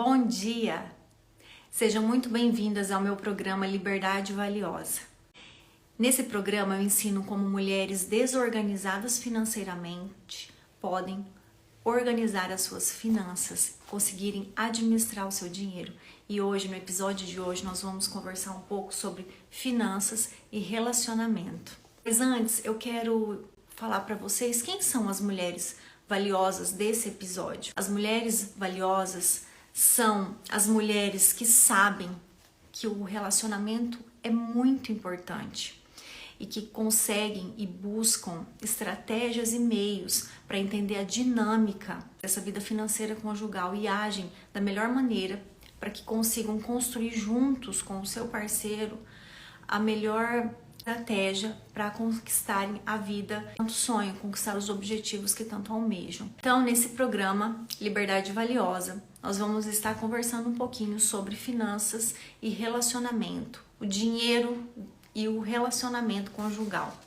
Bom dia! Sejam muito bem-vindas ao meu programa Liberdade Valiosa. Nesse programa eu ensino como mulheres desorganizadas financeiramente podem organizar as suas finanças, conseguirem administrar o seu dinheiro. E hoje, no episódio de hoje, nós vamos conversar um pouco sobre finanças e relacionamento. Mas antes, eu quero falar para vocês quem são as mulheres valiosas desse episódio. As mulheres valiosas são as mulheres que sabem que o relacionamento é muito importante e que conseguem e buscam estratégias e meios para entender a dinâmica dessa vida financeira conjugal e agem da melhor maneira para que consigam construir juntos com o seu parceiro a melhor estratégia para conquistarem a vida que tanto sonham, conquistar os objetivos que tanto almejam. Então, nesse programa Liberdade Valiosa, nós vamos estar conversando um pouquinho sobre finanças e relacionamento, o dinheiro e o relacionamento conjugal.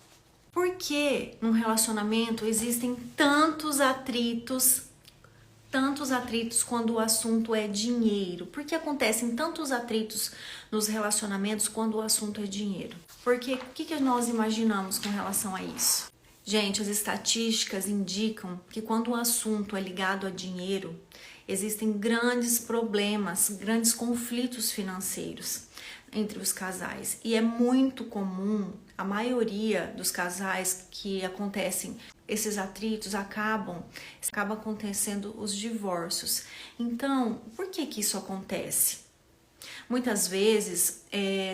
Por que num relacionamento existem tantos atritos quando o assunto é dinheiro? Por que acontecem tantos atritos nos relacionamentos quando o assunto é dinheiro? Porque o que nós imaginamos com relação a isso? Gente, as estatísticas indicam que quando o assunto é ligado a dinheiro, existem grandes problemas, grandes conflitos financeiros entre os casais. E é muito comum, a maioria dos casais que acontecem esses atritos acaba acontecendo os divórcios. Então, por que isso acontece? Muitas vezes,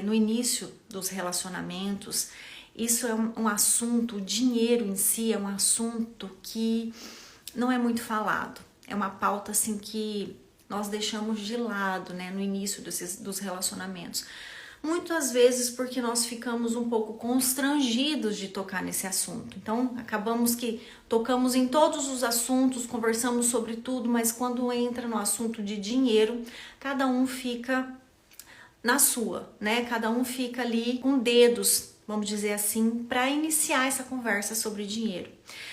no início dos relacionamentos, isso é um assunto, o dinheiro em si é um assunto que não é muito falado. É uma pauta assim que nós deixamos de lado, né, no início dos relacionamentos. Muitas vezes porque nós ficamos um pouco constrangidos de tocar nesse assunto. Então, acabamos que tocamos em todos os assuntos, conversamos sobre tudo, mas quando entra no assunto de dinheiro, cada um fica na sua, né? Cada um fica ali com dedos, vamos dizer assim, para iniciar essa conversa sobre dinheiro.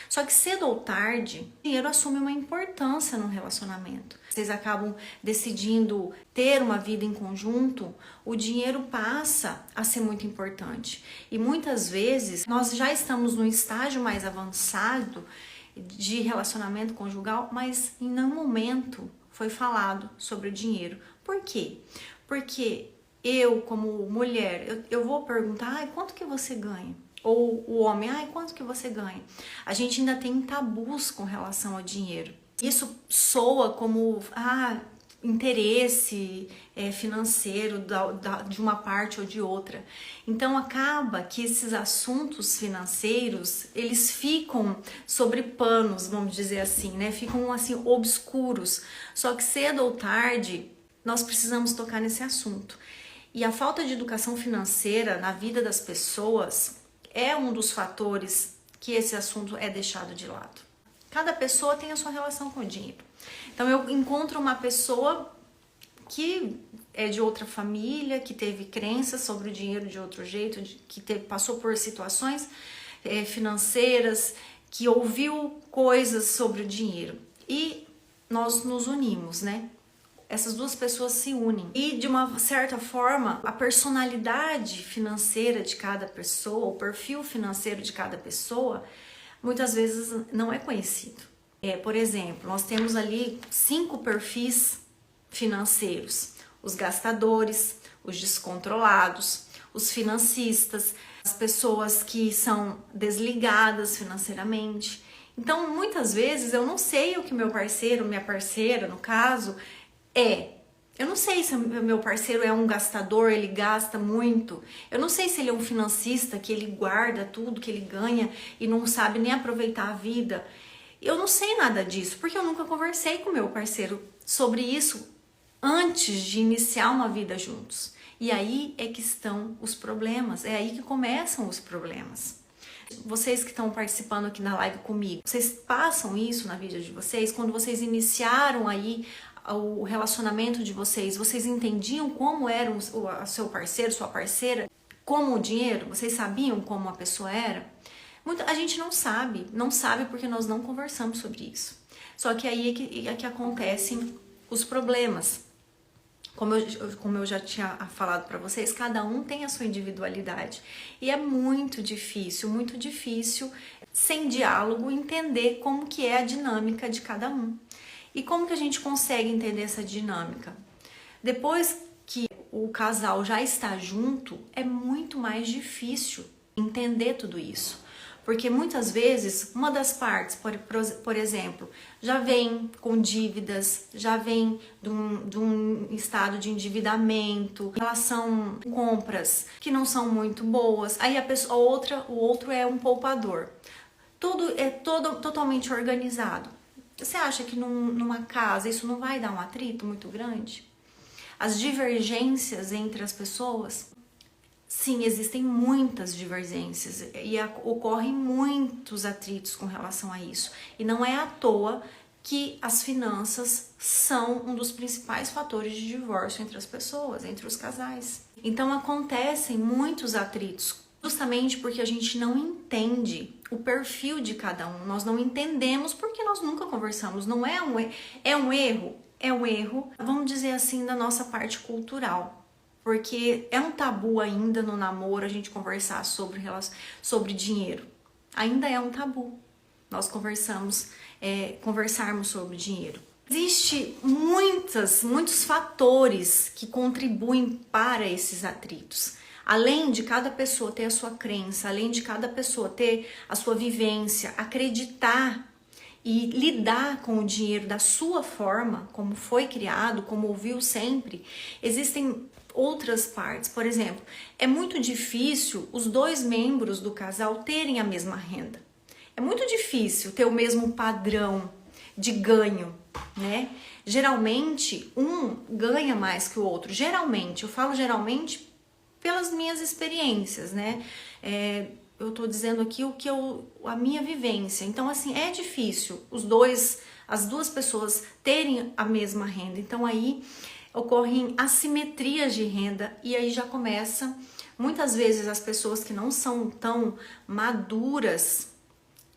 Só que cedo ou tarde, o dinheiro assume uma importância no relacionamento. Vocês acabam decidindo ter uma vida em conjunto, o dinheiro passa a ser muito importante. E muitas vezes nós já estamos no estágio mais avançado de relacionamento conjugal, mas em nenhum momento foi falado sobre o dinheiro. Por quê? Porque eu, como mulher, eu vou perguntar, quanto que você ganha? Ou o homem, quanto que você ganha? A gente ainda tem tabus com relação ao dinheiro. Isso soa como interesse financeiro de uma parte ou de outra. Então acaba que esses assuntos financeiros, eles ficam sobre panos, vamos dizer assim, né? Ficam assim obscuros. Só que cedo ou tarde, nós precisamos tocar nesse assunto. E a falta de educação financeira na vida das pessoas é um dos fatores que esse assunto é deixado de lado. Cada pessoa tem a sua relação com o dinheiro. Então eu encontro uma pessoa que é de outra família, que teve crenças sobre o dinheiro de outro jeito, passou por situações financeiras, que ouviu coisas sobre o dinheiro. E nós nos unimos, né? Essas duas pessoas se unem e, de uma certa forma, a personalidade financeira de cada pessoa, o perfil financeiro de cada pessoa, muitas vezes não é conhecido. Por exemplo, nós temos ali 5 perfis financeiros: os gastadores, os descontrolados, os financistas, as pessoas que são desligadas financeiramente. Então, muitas vezes eu não sei o que meu parceiro, minha parceira, no caso, eu não sei se meu parceiro é um gastador, ele gasta muito. Eu não sei se ele é um financista, que ele guarda tudo que ele ganha e não sabe nem aproveitar a vida. Eu não sei nada disso, porque eu nunca conversei com meu parceiro sobre isso antes de iniciar uma vida juntos. E aí é que estão os problemas, é aí que começam os problemas. Vocês que estão participando aqui na live comigo, vocês passam isso na vida de vocês? Quando vocês iniciaram aí o relacionamento de vocês, vocês entendiam como era o seu parceiro, sua parceira, como o dinheiro? Vocês sabiam como a pessoa era? A gente não sabe porque nós não conversamos sobre isso. Só que aí é que acontecem os problemas. Como eu já tinha falado para vocês, cada um tem a sua individualidade. E é muito difícil, sem diálogo, entender como que é a dinâmica de cada um. E como que a gente consegue entender essa dinâmica? Depois que o casal já está junto, é muito mais difícil entender tudo isso. Porque muitas vezes uma das partes, por exemplo, já vem com dívidas, já vem de um estado de endividamento, em relação a compras que não são muito boas. Aí o outro é um poupador. Tudo é totalmente organizado. Você acha que numa casa isso não vai dar um atrito muito grande? As divergências entre as pessoas? Sim, existem muitas divergências e ocorrem muitos atritos com relação a isso. E não é à toa que as finanças são um dos principais fatores de divórcio entre as pessoas, entre os casais. Então acontecem muitos atritos, justamente porque a gente não entende o perfil de cada um. Nós não entendemos porque nós nunca conversamos. Não é um erro? É um erro, vamos dizer assim, da nossa parte cultural. Porque é um tabu ainda no namoro a gente conversar sobre dinheiro. Ainda é um tabu nós conversarmos sobre dinheiro. Existem muitos fatores que contribuem para esses atritos. Além de cada pessoa ter a sua crença, além de cada pessoa ter a sua vivência, acreditar e lidar com o dinheiro da sua forma, como foi criado, como ouviu sempre, existem outras partes. Por exemplo, é muito difícil os dois membros do casal terem a mesma renda. É muito difícil ter o mesmo padrão de ganho, né? Geralmente, um ganha mais que o outro. Geralmente, eu falo geralmente pelas minhas experiências, né? Eu tô dizendo aqui a minha vivência. Então, assim, é difícil as duas pessoas terem a mesma renda. Então, aí ocorrem assimetrias de renda e aí já começa, muitas vezes as pessoas que não são tão maduras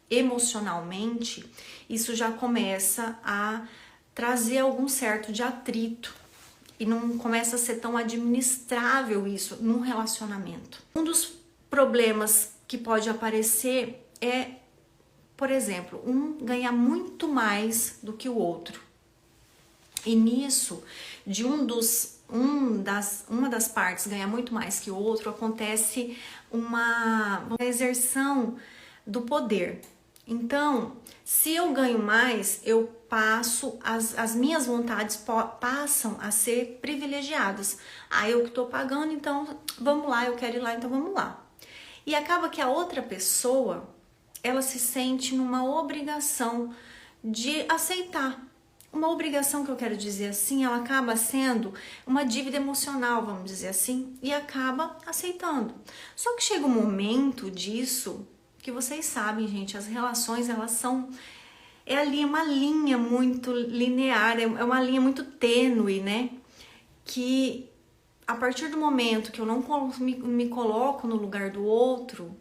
emocionalmente, isso já começa a trazer algum certo de atrito e não começa a ser tão administrável isso num relacionamento. Um dos problemas que pode aparecer é, por exemplo, um ganhar muito mais do que o outro. E nisso, de uma das partes ganhar muito mais que o outro, acontece uma exerção do poder. Então, se eu ganho mais, as minhas vontades passam a ser privilegiadas. Eu que estou pagando, então vamos lá, eu quero ir lá, então vamos lá. E acaba que a outra pessoa, ela se sente numa obrigação de aceitar. Uma obrigação que eu quero dizer assim, ela acaba sendo uma dívida emocional, vamos dizer assim, e acaba aceitando. Só que chega um momento disso que vocês sabem, gente, as relações, elas são... uma linha muito linear, é uma linha muito tênue, né? Que a partir do momento que eu não me coloco no lugar do outro,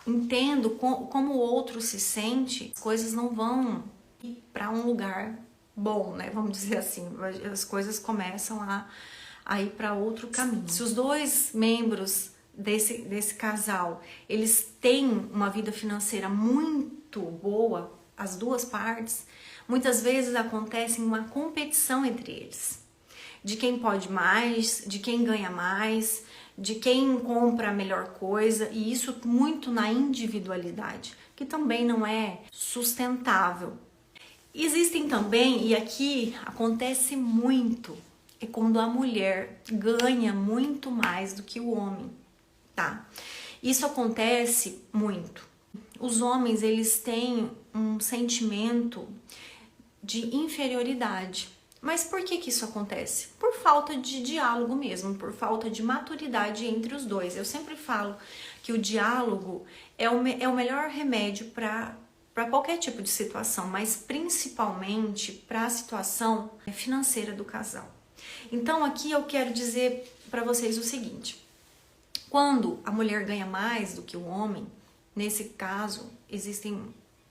entendo como o outro se sente, as coisas não vão ir para um lugar bom, né? Vamos dizer assim, as coisas começam a ir para outro caminho. Se os dois membros desse casal, eles têm uma vida financeira muito boa, as duas partes, muitas vezes acontece uma competição entre eles. De quem pode mais, de quem ganha mais, de quem compra a melhor coisa, e isso muito na individualidade, que também não é sustentável. Existem também, e aqui acontece muito, é quando a mulher ganha muito mais do que o homem, tá? Isso acontece muito. Os homens, eles têm um sentimento de inferioridade. Mas por que isso acontece? Por falta de diálogo mesmo, por falta de maturidade entre os dois. Eu sempre falo que o diálogo é o melhor remédio para qualquer tipo de situação, mas principalmente para a situação financeira do casal. Então aqui eu quero dizer para vocês o seguinte: quando a mulher ganha mais do que o homem, nesse caso existem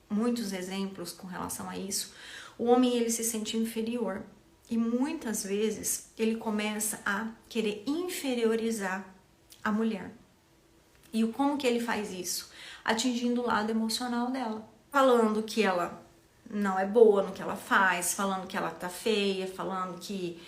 muitos exemplos com relação a isso, o homem ele se sente inferior. E muitas vezes ele começa a querer inferiorizar a mulher. E como que ele faz isso? Atingindo o lado emocional dela. Falando que ela não é boa no que ela faz, falando que ela tá feia, falando que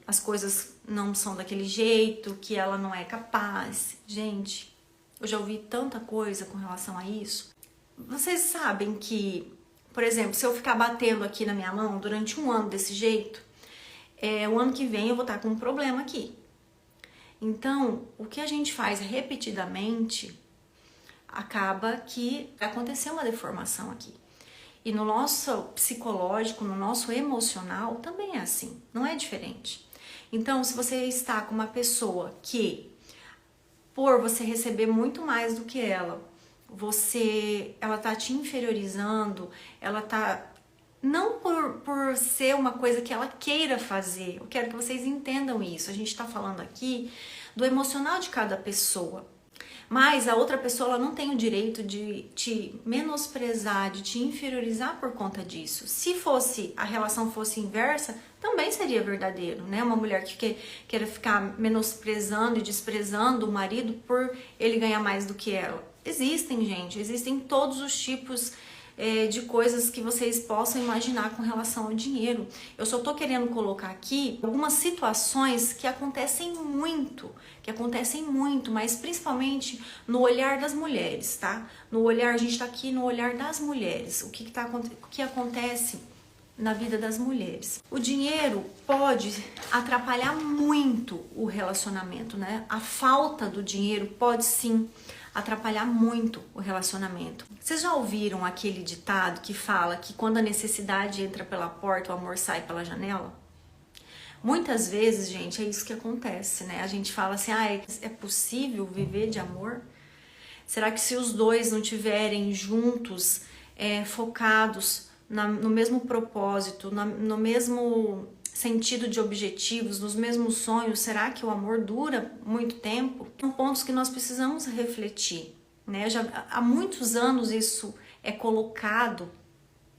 as coisas não são daquele jeito, que ela não é capaz. Gente, eu já ouvi tanta coisa com relação a isso. Vocês sabem que, por exemplo, se eu ficar batendo aqui na minha mão durante um ano desse jeito, o ano que vem eu vou estar com um problema aqui. Então, o que a gente faz repetidamente acaba que aconteceu uma deformação aqui. E no nosso psicológico, no nosso emocional, também é assim, não é diferente. Então, se você está com uma pessoa que, por você receber muito mais do que ela tá te inferiorizando, ela tá, não por ser uma coisa que ela queira fazer, eu quero que vocês entendam isso, a gente tá falando aqui do emocional de cada pessoa. Mas a outra pessoa ela não tem o direito de te menosprezar, de te inferiorizar por conta disso. Se a relação fosse inversa, também seria verdadeiro, né? Uma mulher que queira ficar menosprezando e desprezando o marido por ele ganhar mais do que ela. Existem, gente, existem todos os tipos de coisas que vocês possam imaginar com relação ao dinheiro. Eu só tô querendo colocar aqui algumas situações que acontecem muito, mas principalmente no olhar das mulheres, tá? No olhar, a gente tá aqui no olhar das mulheres. O que acontece na vida das mulheres. O dinheiro pode atrapalhar muito o relacionamento, né? A falta do dinheiro pode sim atrapalhar muito o relacionamento. Vocês já ouviram aquele ditado que fala que quando a necessidade entra pela porta, o amor sai pela janela? Muitas vezes, gente, é isso que acontece, né? A gente fala assim, é possível viver de amor? Será que se os dois não tiverem juntos, focados no mesmo propósito, no mesmo sentido de objetivos, nos mesmos sonhos, será que o amor dura muito tempo? São pontos que nós precisamos refletir, né? Há muitos anos isso é colocado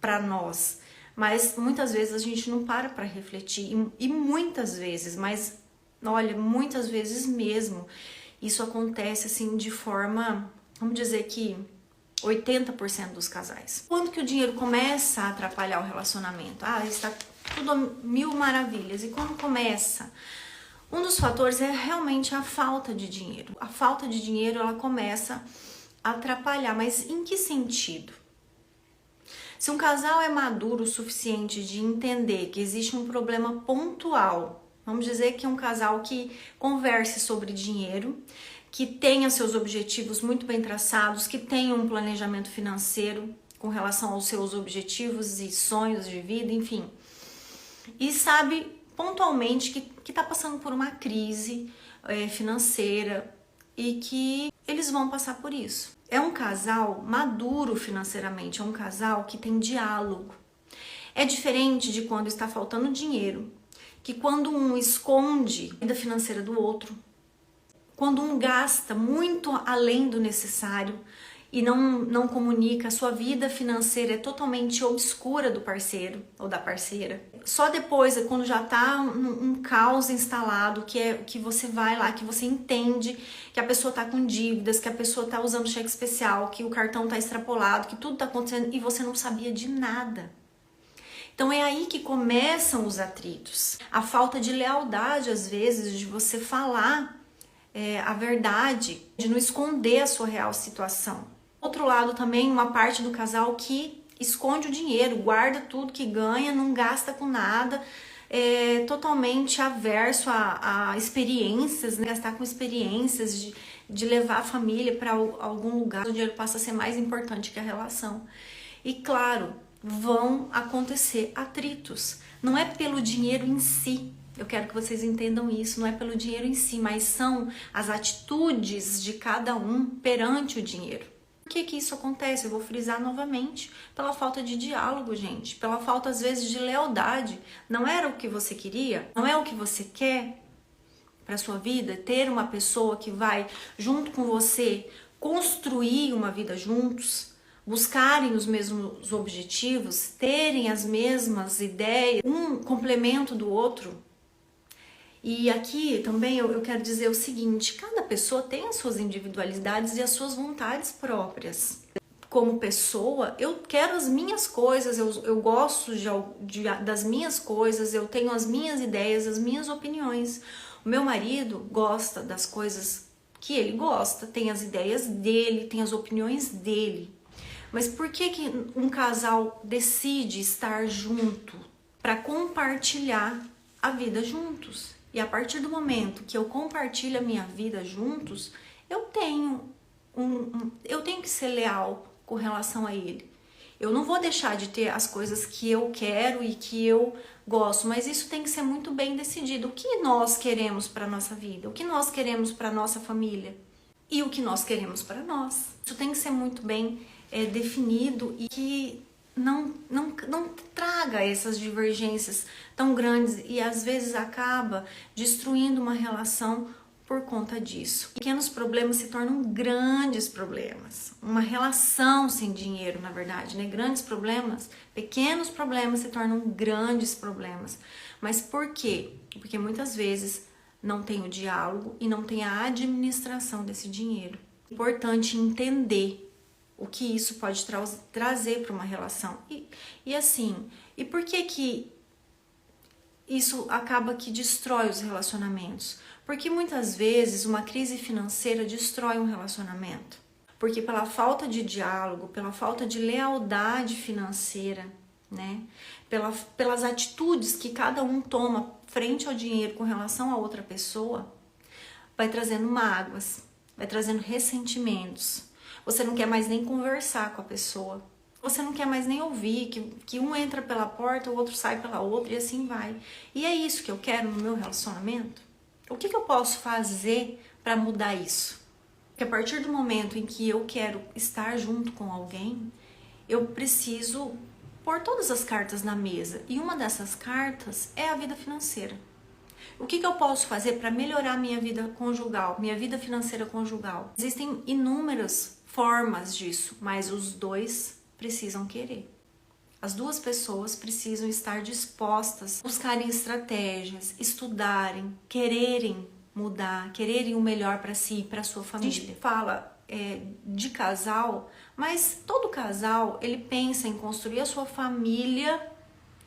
para nós, mas muitas vezes a gente não para refletir e muitas vezes, mas olha, muitas vezes mesmo, isso acontece assim de forma, vamos dizer que 80% dos casais. Quando que o dinheiro começa a atrapalhar o relacionamento? Está tudo mil maravilhas. E quando começa? Um dos fatores é realmente a falta de dinheiro. A falta de dinheiro, ela começa a atrapalhar, mas em que sentido? Se um casal é maduro o suficiente de entender que existe um problema pontual, vamos dizer que é um casal que converse sobre dinheiro, que tenha seus objetivos muito bem traçados, que tenha um planejamento financeiro com relação aos seus objetivos e sonhos de vida, enfim. E sabe pontualmente que está passando por uma crise financeira e que eles vão passar por isso. É um casal maduro financeiramente, é um casal que tem diálogo. É diferente de quando está faltando dinheiro, que quando um esconde a vida financeira do outro, quando um gasta muito além do necessário e não comunica, a sua vida financeira é totalmente obscura do parceiro ou da parceira. Só depois, quando já tá um caos instalado, que você vai lá, que você entende que a pessoa tá com dívidas, que a pessoa tá usando cheque especial, que o cartão tá extrapolado, que tudo tá acontecendo e você não sabia de nada. Então é aí que começam os atritos. A falta de lealdade, às vezes, de você falar a verdade, de não esconder a sua real situação. Outro lado também, uma parte do casal que esconde o dinheiro, guarda tudo que ganha, não gasta com nada, é totalmente averso a experiências, né? Gastar com experiências, de levar a família para algum lugar, o dinheiro passa a ser mais importante que a relação. E claro, vão acontecer atritos. Não é pelo dinheiro em si. Eu quero que vocês entendam isso, não é pelo dinheiro em si, mas são as atitudes de cada um perante o dinheiro. Por que isso acontece? Eu vou frisar novamente, pela falta de diálogo, gente, pela falta às vezes de lealdade. Não era o que você queria? Não é o que você quer para sua vida? Ter uma pessoa que vai junto com você construir uma vida juntos, buscarem os mesmos objetivos, terem as mesmas ideias, um complemento do outro. E aqui também eu quero dizer o seguinte, cada pessoa tem as suas individualidades e as suas vontades próprias. Como pessoa, eu quero as minhas coisas, eu gosto das minhas coisas, eu tenho as minhas ideias, as minhas opiniões. O meu marido gosta das coisas que ele gosta, tem as ideias dele, tem as opiniões dele. Mas por que um casal decide estar junto? Para compartilhar a vida juntos. E a partir do momento que eu compartilho a minha vida juntos, eu tenho que ser leal com relação a ele. Eu não vou deixar de ter as coisas que eu quero e que eu gosto, mas isso tem que ser muito bem decidido. O que nós queremos para a nossa vida? O que nós queremos para a nossa família? E o que nós queremos para nós? Isso tem que ser muito bem definido e que não traga essas divergências tão grandes e às vezes acaba destruindo uma relação por conta disso. Pequenos problemas se tornam grandes problemas. Uma relação sem dinheiro, na verdade, né? Grandes problemas, pequenos problemas se tornam grandes problemas. Mas por quê? Porque muitas vezes não tem o diálogo e não tem a administração desse dinheiro. É importante entender o que isso pode trazer para uma relação. E assim, e por que isso acaba que destrói os relacionamentos? Porque muitas vezes uma crise financeira destrói um relacionamento. Porque pela falta de diálogo, pela falta de lealdade financeira, né? Pelas atitudes que cada um toma frente ao dinheiro com relação a outra pessoa, vai trazendo mágoas, vai trazendo ressentimentos. Você não quer mais nem conversar com a pessoa. Você não quer mais nem ouvir, que um entra pela porta, o outro sai pela outra e assim vai. E é isso que eu quero no meu relacionamento? O que eu posso fazer para mudar isso? Porque a partir do momento em que eu quero estar junto com alguém, eu preciso pôr todas as cartas na mesa. E uma dessas cartas é a vida financeira. O que eu posso fazer para melhorar minha vida conjugal, minha vida financeira conjugal? Existem inúmeras formas disso, mas os dois precisam querer. As duas pessoas precisam estar dispostas a buscarem estratégias, estudarem, quererem mudar, quererem o melhor para si e para sua família. A gente fala de casal, mas todo casal ele pensa em construir a sua família,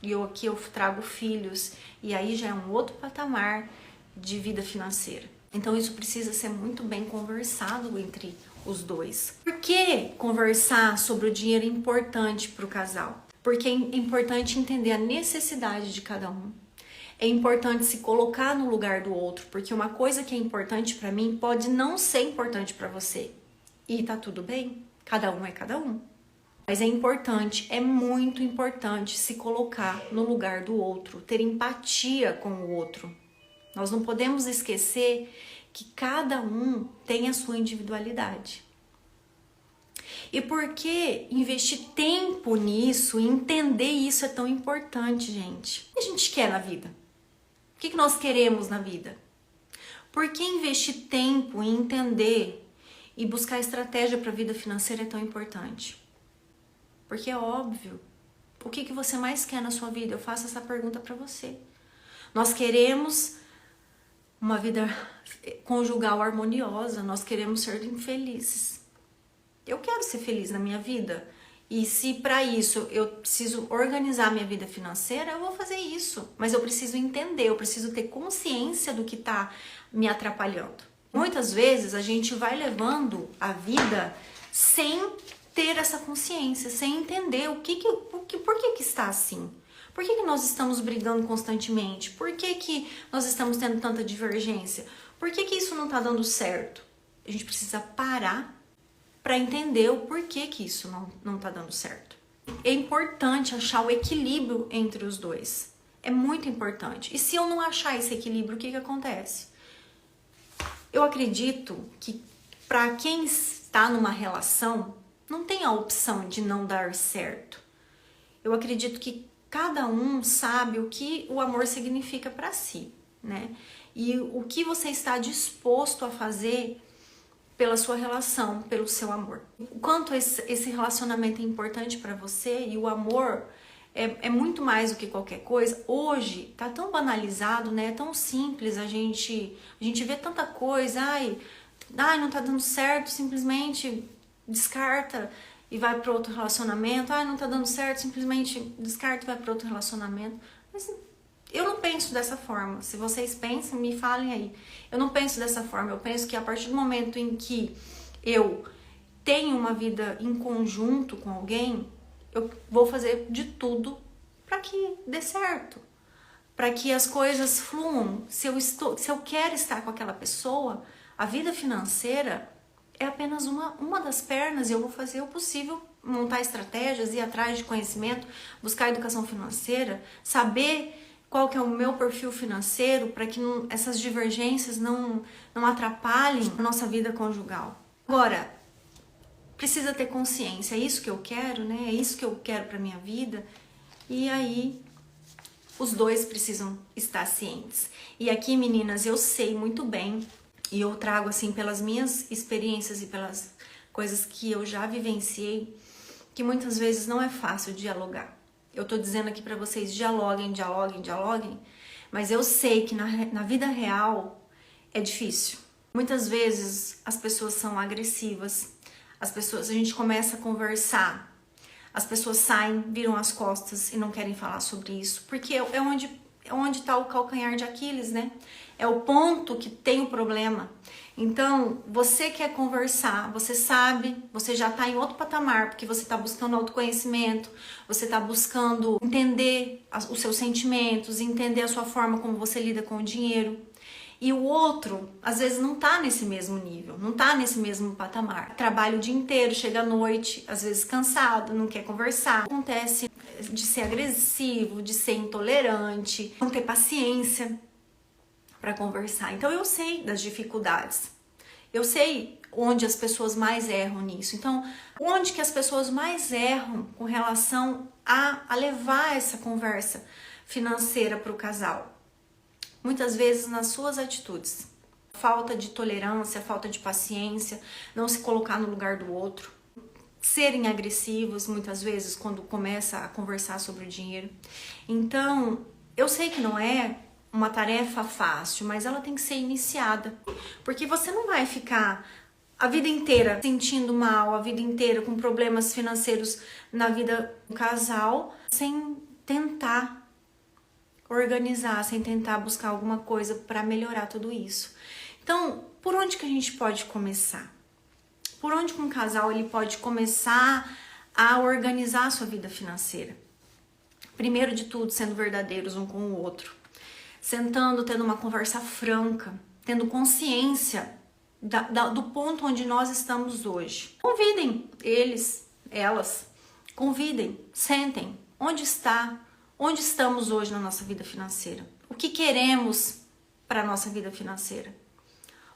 e aqui eu trago filhos, e aí já é um outro patamar de vida financeira. Então isso precisa ser muito bem conversado entre os dois. Por que conversar sobre o dinheiro é importante para o casal? Porque é importante entender a necessidade de cada um. É importante se colocar no lugar do outro, porque uma coisa que é importante para mim pode não ser importante para você. E tá tudo bem, cada um é cada um. Mas é importante, é muito importante se colocar no lugar do outro, ter empatia com o outro. Nós não podemos esquecer que cada um tem a sua individualidade. E por que investir tempo nisso e entender isso é tão importante, gente? O que a gente quer na vida? O que nós queremos na vida? Por que investir tempo em entender e buscar estratégia para a vida financeira é tão importante? Porque é óbvio. O que você mais quer na sua vida? Eu faço essa pergunta para você. Nós queremos uma vida conjugal harmoniosa, nós queremos ser infelizes. Eu quero ser feliz na minha vida. E se para isso eu preciso organizar minha vida financeira, eu vou fazer isso. Mas eu preciso entender, eu preciso ter consciência do que está me atrapalhando. Muitas vezes a gente vai levando a vida sem ter essa consciência, sem entender por que está assim. Por que nós estamos brigando constantemente? Por que nós estamos tendo tanta divergência? Por que isso não está dando certo? A gente precisa parar para entender o porquê que isso não está dando certo. É importante achar o equilíbrio entre os dois. É muito importante. E se eu não achar esse equilíbrio, o que acontece? Eu acredito que para quem está numa relação, não tem a opção de não dar certo. Eu acredito que cada um sabe o que o amor significa para si, né? E o que você está disposto a fazer pela sua relação, pelo seu amor. O quanto esse relacionamento é importante para você, e o amor é muito mais do que qualquer coisa. Hoje tá tão banalizado, né? É tão simples, a gente vê tanta coisa, ai, não tá dando certo, simplesmente descarta e vai para outro relacionamento. Ai, não tá dando certo, simplesmente descarta e vai para outro relacionamento. Mas eu não penso dessa forma. Se vocês pensam, me falem aí. Eu não penso dessa forma. Eu penso que a partir do momento em que eu tenho uma vida em conjunto com alguém, eu vou fazer de tudo para que dê certo, para que as coisas fluam. Se eu quero estar com aquela pessoa, a vida financeira é apenas uma das pernas, e eu vou fazer o possível, montar estratégias, ir atrás de conhecimento, buscar educação financeira, saber qual que é o meu perfil financeiro, para que essas divergências não atrapalhem a nossa vida conjugal. Agora, precisa ter consciência, é isso que eu quero, né? É isso que eu quero para minha vida. E aí, os dois precisam estar cientes. E aqui, meninas, eu sei muito bem, e eu trago assim pelas minhas experiências e pelas coisas que eu já vivenciei, que muitas vezes não é fácil dialogar. Eu tô dizendo aqui para vocês, dialoguem, mas eu sei que na vida real é difícil. Muitas vezes as pessoas são agressivas, a gente começa a conversar, as pessoas saem, viram as costas e não querem falar sobre isso, porque é onde está o calcanhar de Aquiles, né? É o ponto que tem o problema. Então, você quer conversar, você sabe, você já está em outro patamar, porque você está buscando autoconhecimento, você está buscando entender os seus sentimentos, entender a sua forma como você lida com o dinheiro. E o outro, às vezes, não tá nesse mesmo nível, não tá nesse mesmo patamar. Trabalha o dia inteiro, chega à noite, às vezes cansado, não quer conversar. Acontece de ser agressivo, de ser intolerante, não ter paciência para conversar. Então, eu sei das dificuldades. Eu sei onde as pessoas mais erram nisso. Então, onde que as pessoas mais erram com relação a levar essa conversa financeira para o casal? Muitas vezes nas suas atitudes. Falta de tolerância, falta de paciência, não se colocar no lugar do outro. Serem agressivos, muitas vezes, quando começa a conversar sobre o dinheiro. Então, eu sei que não é uma tarefa fácil, mas ela tem que ser iniciada. Porque você não vai ficar a vida inteira sentindo mal, a vida inteira com problemas financeiros na vida do casal, sem tentar organizar, sem tentar buscar alguma coisa para melhorar tudo isso. Então, por onde que a gente pode começar? Por onde que um casal ele pode começar a organizar a sua vida financeira? Primeiro de tudo, sendo verdadeiros um com o outro. Sentando, tendo uma conversa franca, tendo consciência do ponto onde nós estamos hoje. Convidem eles, elas, convidem, sentem, onde estamos hoje na nossa vida financeira? O que queremos para a nossa vida financeira?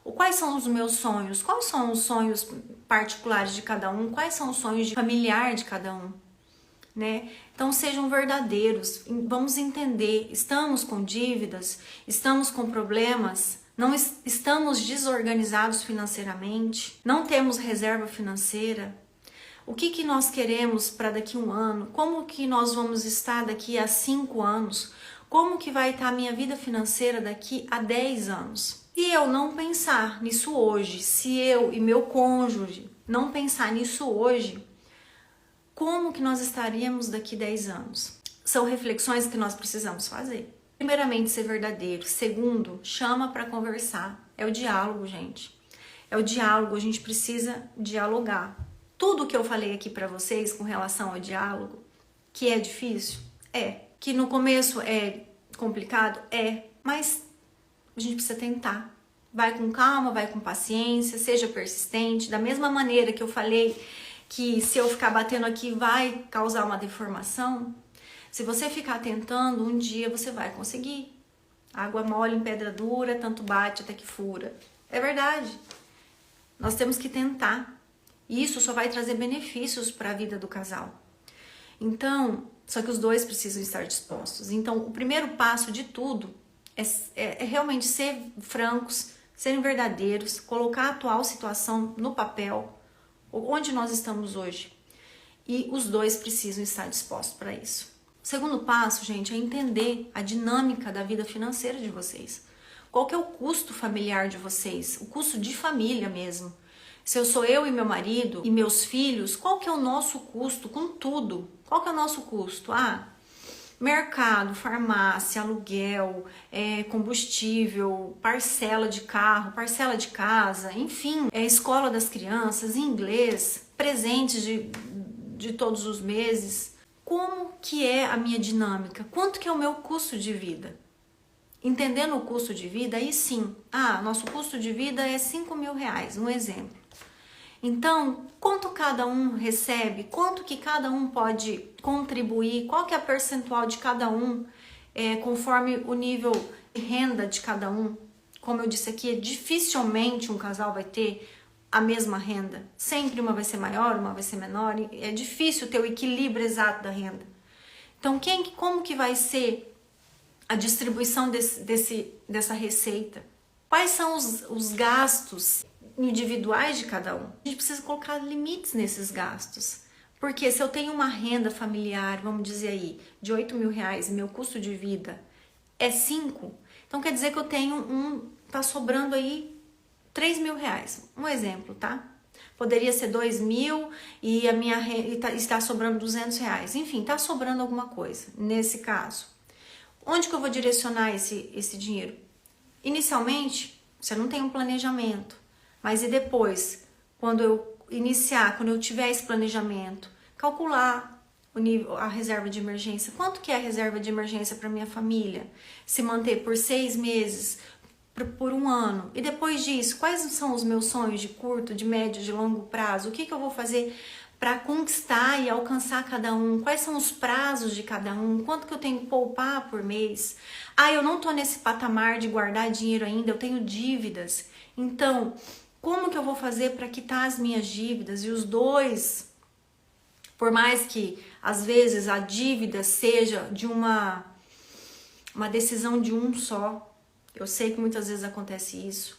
Quais são os meus sonhos? Quais são os sonhos particulares de cada um? Quais são os sonhos familiar de cada um? Né? Então sejam verdadeiros, vamos entender, estamos com dívidas, estamos com problemas, não estamos desorganizados financeiramente, não temos reserva financeira. O que nós queremos para daqui a um ano? Como que nós vamos estar daqui a 5 anos? Como que vai estar a minha vida financeira daqui a 10 anos? Se eu não pensar nisso hoje, se eu e meu cônjuge não pensar nisso hoje, como que nós estaríamos daqui a 10 anos? São reflexões que nós precisamos fazer. Primeiramente, ser verdadeiro. Segundo, chama para conversar. É o diálogo, gente. É o diálogo, a gente precisa dialogar. Tudo que eu falei aqui para vocês com relação ao diálogo, que é difícil, que no começo é complicado, mas a gente precisa tentar. Vai com calma, vai com paciência, seja persistente. Da mesma maneira que eu falei que se eu ficar batendo aqui vai causar uma deformação, se você ficar tentando, um dia você vai conseguir. Água mole em pedra dura, tanto bate até que fura. É verdade. Nós temos que tentar. E isso só vai trazer benefícios para a vida do casal. Então, só que os dois precisam estar dispostos. Então, o primeiro passo de tudo é realmente ser francos, serem verdadeiros, colocar a atual situação no papel, onde nós estamos hoje. E os dois precisam estar dispostos para isso. O segundo passo, gente, é entender a dinâmica da vida financeira de vocês. Qual que é o custo familiar de vocês? O custo de família mesmo. Se eu sou eu e meu marido e meus filhos, qual que é o nosso custo com tudo? Qual que é o nosso custo? Mercado, farmácia, aluguel, combustível, parcela de carro, parcela de casa, enfim, escola das crianças, inglês, presentes de todos os meses. Como que é a minha dinâmica? Quanto que é o meu custo de vida? Entendendo o custo de vida, aí sim, nosso custo de vida é 5 mil reais, um exemplo. Então, quanto cada um recebe, quanto que cada um pode contribuir, qual que é a percentual de cada um, conforme o nível de renda de cada um. Como eu disse aqui, dificilmente um casal vai ter a mesma renda. Sempre uma vai ser maior, uma vai ser menor. É difícil ter o equilíbrio exato da renda. Então, como que vai ser a distribuição dessa receita? Quais são os gastos individuais de cada um? A gente precisa colocar limites nesses gastos. Porque se eu tenho uma renda familiar, vamos dizer aí, de 8 mil reais e meu custo de vida é 5, então quer dizer que eu tenho tá sobrando aí 3 mil reais. Um exemplo, tá? Poderia ser 2 mil e a minha renda está sobrando 200 reais. Enfim, tá sobrando alguma coisa nesse caso. Onde que eu vou direcionar esse dinheiro? Inicialmente, você não tem um planejamento. Mas e depois, quando eu tiver esse planejamento, calcular a reserva de emergência. Quanto que é a reserva de emergência para minha família? Se manter por 6 meses, por um ano. E depois disso, quais são os meus sonhos de curto, de médio, de longo prazo? O que eu vou fazer para conquistar e alcançar cada um? Quais são os prazos de cada um? Quanto que eu tenho que poupar por mês? Eu não tô nesse patamar de guardar dinheiro ainda, eu tenho dívidas. Então, como que eu vou fazer para quitar as minhas dívidas? E os dois, por mais que às vezes a dívida seja de uma decisão de um só, eu sei que muitas vezes acontece isso.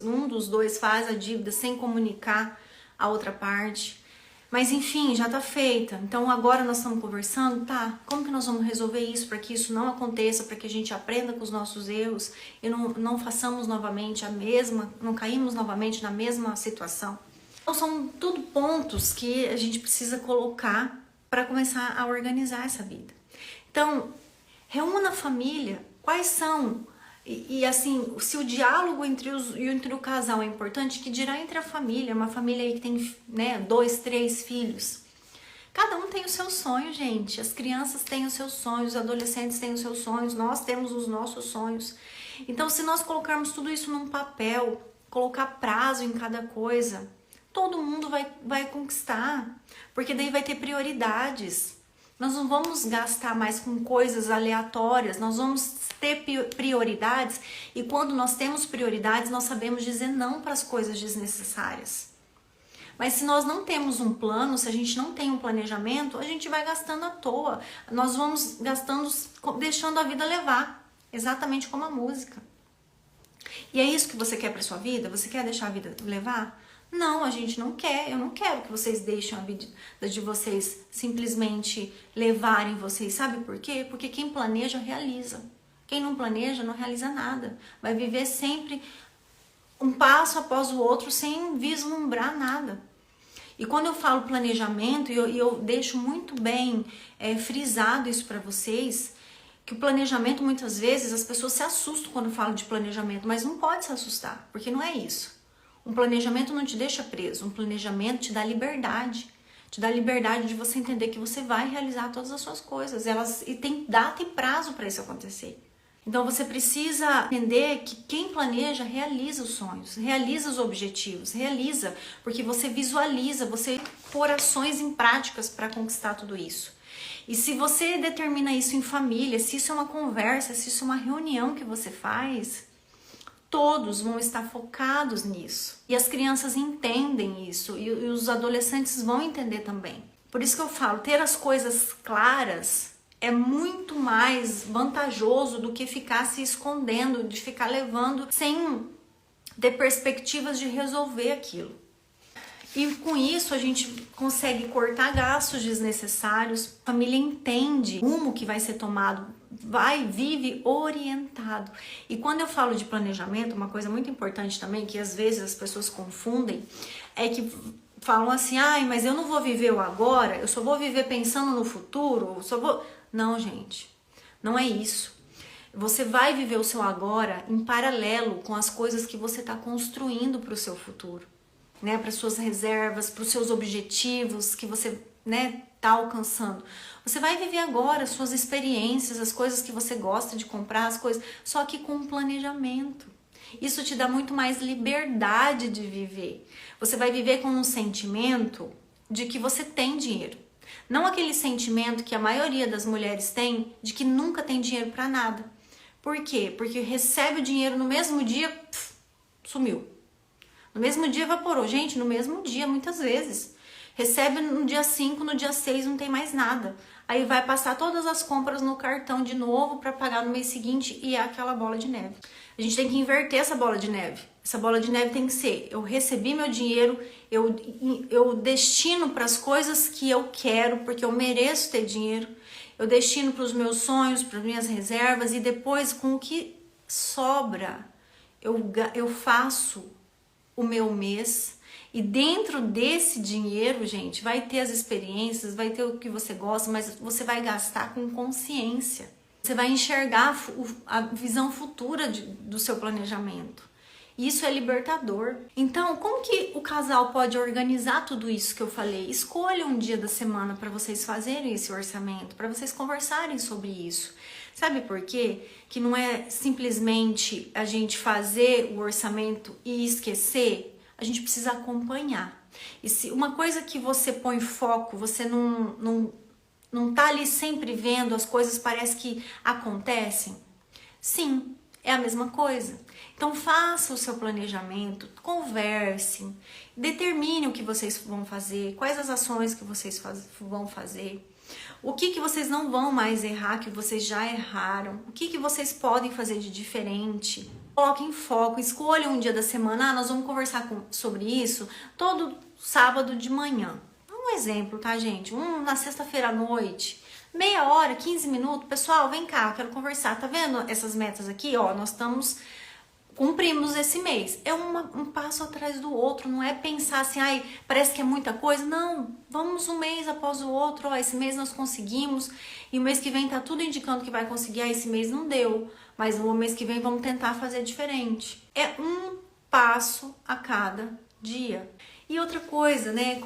Um dos dois faz a dívida sem comunicar a outra parte. Mas enfim, já tá feita. Então agora nós estamos conversando, como que nós vamos resolver isso para que isso não aconteça, para que a gente aprenda com os nossos erros e não façamos novamente não caímos novamente na mesma situação. Então são tudo pontos que a gente precisa colocar para começar a organizar essa vida. Então, reúna a família, quais são... E assim, se o diálogo entre o casal é importante, que dirá entre a família, uma família aí que tem 2, 3 filhos. Cada um tem o seu sonho, gente. As crianças têm os seus sonhos, os adolescentes têm os seus sonhos, nós temos os nossos sonhos. Então, se nós colocarmos tudo isso num papel, colocar prazo em cada coisa, todo mundo vai conquistar, porque daí vai ter prioridades. Nós não vamos gastar mais com coisas aleatórias, nós vamos ter prioridades, e quando nós temos prioridades, nós sabemos dizer não para as coisas desnecessárias. Mas se nós não temos um plano, se a gente não tem um planejamento, a gente vai gastando à toa. Nós vamos gastando, deixando a vida levar, exatamente como a música. E é isso que você quer para sua vida? Você quer deixar a vida levar? Não, a gente não quer. Eu não quero que vocês deixem a vida de vocês simplesmente levarem vocês. Sabe por quê? Porque quem planeja, realiza. Quem não planeja, não realiza nada. Vai viver sempre um passo após o outro sem vislumbrar nada. E quando eu falo planejamento, e eu deixo muito bem frisado isso para vocês, que o planejamento, muitas vezes, as pessoas se assustam quando eu falo de planejamento, mas não pode se assustar, porque não é isso. Um planejamento não te deixa preso, um planejamento te dá liberdade. Te dá liberdade de você entender que você vai realizar todas as suas coisas. E tem data e prazo para isso acontecer. Então você precisa entender que quem planeja realiza os sonhos, realiza os objetivos, realiza, porque você visualiza, você pôr ações em práticas para conquistar tudo isso. E se você determina isso em família, se isso é uma conversa, se isso é uma reunião que você faz, todos vão estar focados nisso. E as crianças entendem isso, e os adolescentes vão entender também. Por isso que eu falo, ter as coisas claras é muito mais vantajoso do que ficar se escondendo, de ficar levando sem ter perspectivas de resolver aquilo. E com isso a gente consegue cortar gastos desnecessários, a família entende o rumo que vai ser tomado, vive orientado. E quando eu falo de planejamento, uma coisa muito importante também, que às vezes as pessoas confundem, é que falam assim, ai, mas eu não vou viver o agora, eu só vou viver pensando no futuro, Não, gente, não é isso. Você vai viver o seu agora em paralelo com as coisas que você está construindo para o seu futuro, né? Para suas reservas, para os seus objetivos que você, né, tá alcançando. Você vai viver agora as suas experiências, as coisas que você gosta de comprar, as coisas, só que com um planejamento. Isso te dá muito mais liberdade de viver. Você vai viver com um sentimento de que você tem dinheiro. Não aquele sentimento que a maioria das mulheres tem de que nunca tem dinheiro para nada. Por quê? Porque recebe o dinheiro no mesmo dia, sumiu. No mesmo dia evaporou. Gente, no mesmo dia, muitas vezes. Recebe no dia 5, no dia 6 não tem mais nada. Aí vai passar todas as compras no cartão de novo para pagar no mês seguinte e é aquela bola de neve. A gente tem que inverter essa bola de neve. Essa bola de neve tem que ser, eu recebi meu dinheiro, eu destino para as coisas que eu quero, porque eu mereço ter dinheiro. Eu destino para os meus sonhos, para as minhas reservas e depois com o que sobra, eu faço o meu mês. E dentro desse dinheiro, gente, vai ter as experiências, vai ter o que você gosta, mas você vai gastar com consciência. Você vai enxergar a visão futura do seu planejamento. Isso é libertador. Então, como que o casal pode organizar tudo isso que eu falei? Escolha um dia da semana para vocês fazerem esse orçamento, para vocês conversarem sobre isso. Sabe por quê? Que não é simplesmente a gente fazer o orçamento e esquecer. A gente precisa acompanhar. E se uma coisa que você põe foco, você não tá ali sempre vendo, as coisas parece que acontecem? Sim, é a mesma coisa. Então faça o seu planejamento, conversem, determine o que vocês vão fazer, quais as ações que vocês vão fazer, o que vocês não vão mais errar, que vocês já erraram, o que vocês podem fazer de diferente. Coloquem foco, escolham um dia da semana, nós vamos conversar sobre isso todo sábado de manhã. Um exemplo, tá, gente? Na sexta-feira à noite, meia hora, 15 minutos. Pessoal, vem cá, eu quero conversar. Tá vendo essas metas aqui? Ó, nós cumprimos esse mês. É um passo atrás do outro, não é pensar assim, ai, parece que é muita coisa. Não, vamos um mês após o outro. Ó, esse mês nós conseguimos e o mês que vem tá tudo indicando que vai conseguir. Ah, esse mês não deu, mas no mês que vem vamos tentar fazer diferente. É um passo a cada dia. E outra coisa, né?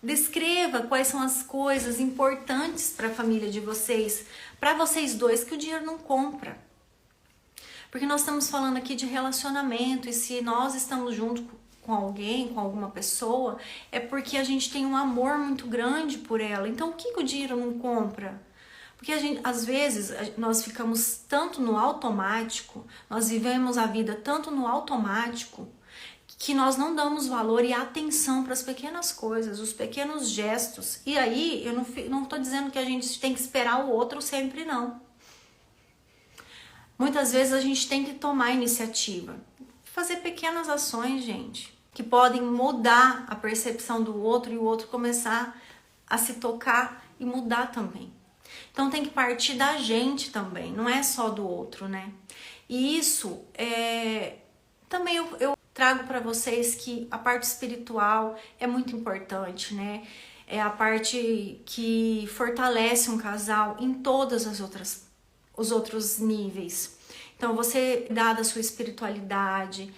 Descreva quais são as coisas importantes para a família de vocês, para vocês dois, que o dinheiro não compra. Porque nós estamos falando aqui de relacionamento, e se nós estamos junto com alguém, com alguma pessoa, é porque a gente tem um amor muito grande por ela. Então, o que o dinheiro não compra? Porque às vezes, nós ficamos tanto no automático, nós vivemos a vida tanto no automático, que nós não damos valor e atenção para as pequenas coisas, os pequenos gestos. E aí, eu não estou dizendo que a gente tem que esperar o outro sempre, não. Muitas vezes a gente tem que tomar a iniciativa. Fazer pequenas ações, gente, que podem mudar a percepção do outro e o outro começar a se tocar e mudar também. Então tem que partir da gente também, não é só do outro, né? E isso também eu trago para vocês que a parte espiritual é muito importante, né? É a parte que fortalece um casal em todas os outros níveis. Então você dá da sua espiritualidade,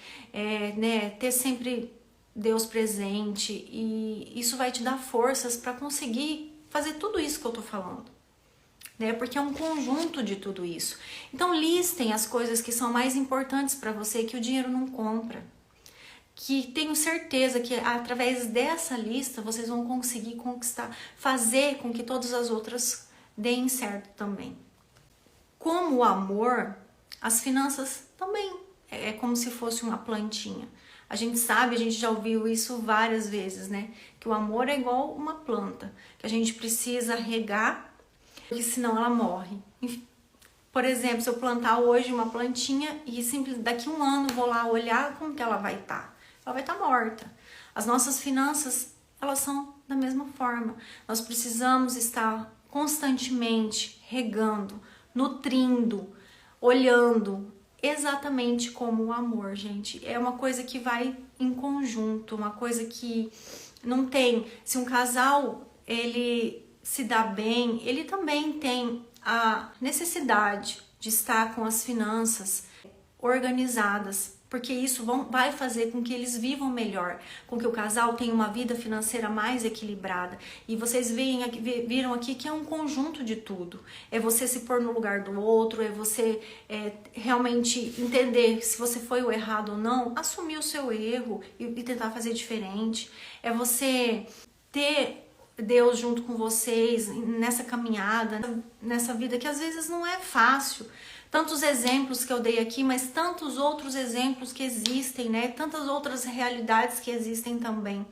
né? Ter sempre Deus presente, e isso vai te dar forças para conseguir fazer tudo isso que eu tô falando. Porque é um conjunto de tudo isso. Então listem as coisas que são mais importantes para você, que o dinheiro não compra. Que tenho certeza que através dessa lista vocês vão conseguir conquistar, fazer com que todas as outras deem certo também. Como o amor, as finanças também é como se fosse uma plantinha. A gente sabe, a gente já ouviu isso várias vezes, né? Que o amor é igual uma planta, que a gente precisa regar, porque senão ela morre. Por exemplo, se eu plantar hoje uma plantinha e daqui um ano vou lá olhar como que ela vai estar. Ela vai estar morta. As nossas finanças, elas são da mesma forma. Nós precisamos estar constantemente regando, nutrindo, olhando, exatamente como o amor, gente. É uma coisa que vai em conjunto, uma coisa que não tem. Se um casal, ele se dá bem, ele também tem a necessidade de estar com as finanças organizadas, porque isso vai fazer com que eles vivam melhor, com que o casal tenha uma vida financeira mais equilibrada. E vocês viram aqui que é um conjunto de tudo. É você se pôr no lugar do outro, é você realmente entender se você foi o errado ou não, assumir o seu erro e tentar fazer diferente. É você ter Deus junto com vocês nessa caminhada, nessa vida que às vezes não é fácil. Tantos exemplos que eu dei aqui, mas tantos outros exemplos que existem, né? Tantas outras realidades que existem também.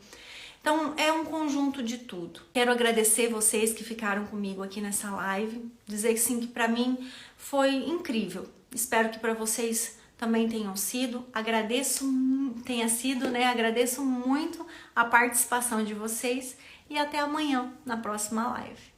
Então é um conjunto de tudo. Quero agradecer vocês que ficaram comigo aqui nessa live, dizer que sim, que para mim foi incrível. Espero que para vocês também tenha sido, né? Agradeço muito a participação de vocês e até amanhã na próxima live.